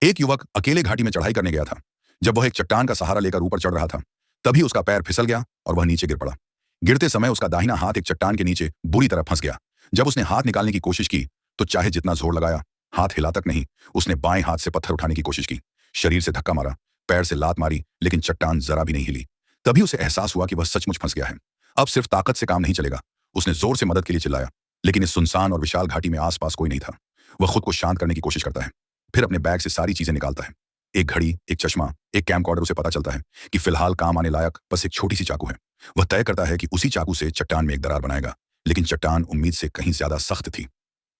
एक युवक अकेले घाटी में चढ़ाई करने गया था। जब वह एक चट्टान का सहारा लेकर ऊपर चढ़ रहा था, तभी उसका पैर फिसल गया और वह नीचे गिर पड़ा। गिरते समय उसका दाहिना हाथ एक चट्टान के नीचे बुरी तरह फंस गया। जब उसने हाथ निकालने की कोशिश की, तो चाहे जितना जोर लगाया, हाथ हिला तक नहीं। उसने बाएं हाथ से पत्थर उठाने की कोशिश की, शरीर से धक्का मारा, पैर से लात मारी, लेकिन चट्टान जरा भी नहीं हिली। तभी उसे एहसास हुआ कि वह सचमुच फंस गया है। अब सिर्फ ताकत से काम नहीं चलेगा। उसने जोर से मदद के लिए चिल्लाया, लेकिन इस सुनसान और विशाल घाटी में आसपास कोई नहीं था। वह खुद को शांत करने की कोशिश करता है, फिर अपने बैग से सारी चीजें निकालता है। एक घड़ी, एक चश्मा, एक कैमकॉर्डर। उसे पता चलता है कि फिलहाल काम आने लायक बस एक छोटी सी चाकू है। वह तय करता है कि उसी चाकू से चट्टान में एक दरार बनाएगा, लेकिन चट्टान उम्मीद से कहीं ज्यादा सख्त थी।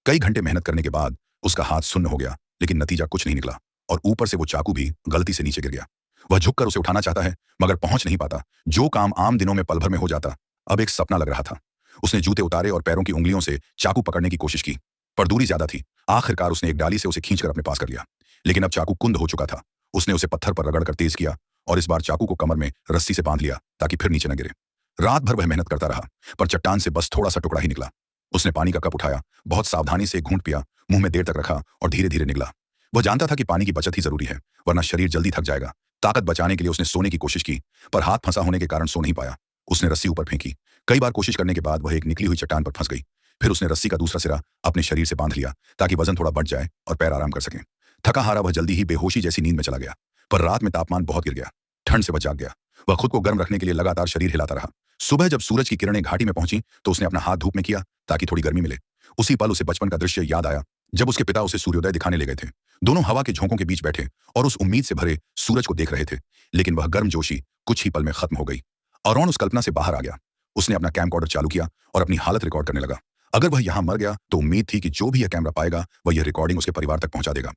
कई घंटे मेहनत करने के बाद उसका हाथ सुन्न हो गया, लेकिन नतीजा कुछ नहीं निकला, और ऊपर से वो चाकू भी गलती से नीचे गिर गया। वह झुककर उसे उठाना चाहता है, मगर पहुंच नहीं पाता। जो काम आम दिनों में पल भर में हो जाता, अब एक सपना लग रहा था। उसने जूते उतारे और पैरों की उंगलियों से चाकू पकड़ने की कोशिश की, पर दूरी ज्यादा थी। आखिरकार उसने एक डाली से उसे खींचकर अपने पास कर लिया, लेकिन अब चाकू कुंद हो चुका था। उसने उसे पत्थर पर रगड़कर तेज किया, और इस बार चाकू को कमर में रस्सी से बांध लिया ताकि फिर नीचे न गिरे। रात भर वह मेहनत करता रहा, पर चट्टान से बस थोड़ा सा टुकड़ा ही निकला। उसने पानी का कप उठाया, बहुत सावधानी से एक घूंट पिया, मुंह में देर तक रखा और धीरे धीरे निगला। वह जानता था कि पानी की बचत ही जरूरी है, वरना शरीर जल्दी थक जाएगा। ताकत बचाने के लिए उसने सोने की कोशिश की, पर हाथ फंसा होने के कारण सो नहीं पाया। उसने रस्सी ऊपर फेंकी। कई बार कोशिश करने के बाद वह एक निकली हुई चट्टान पर फंस गई। फिर उसने रस्सी का दूसरा सिरा अपने शरीर से बांध लिया ताकि वजन थोड़ा बढ़ जाए और पैर आराम कर सकें। थका हारा वह जल्दी ही बेहोशी जैसी नींद में चला गया, पर रात में तापमान बहुत गिर गया। ठंड से वह जाग गया। वह खुद को गर्म रखने के लिए लगातार शरीर हिलाता रहा। सुबह जब सूरज की किरणें घाटी में पहुंची, तो उसने अपना हाथ धूप में किया ताकि थोड़ी गर्मी मिले। उसी पल उसे बचपन का दृश्य याद आया, जब उसके पिता उसे सूर्योदय दिखाने ले गए थे। दोनों हवा के झोंकों के बीच बैठे और उस उम्मीद से भरे सूरज को देख रहे थे, लेकिन वह गर्मजोशी कुछ ही पल में खत्म हो गई। अरोन उस कल्पना से बाहर आ गया। उसने अपना कैमकॉर्डर चालू किया और अपनी हालत रिकॉर्ड करने लगा। अगर वह यहां मर गया, तो उम्मीद थी कि जो भी यह कैमरा पाएगा, वह यह रिकॉर्डिंग उसके परिवार तक पहुंचा देगा।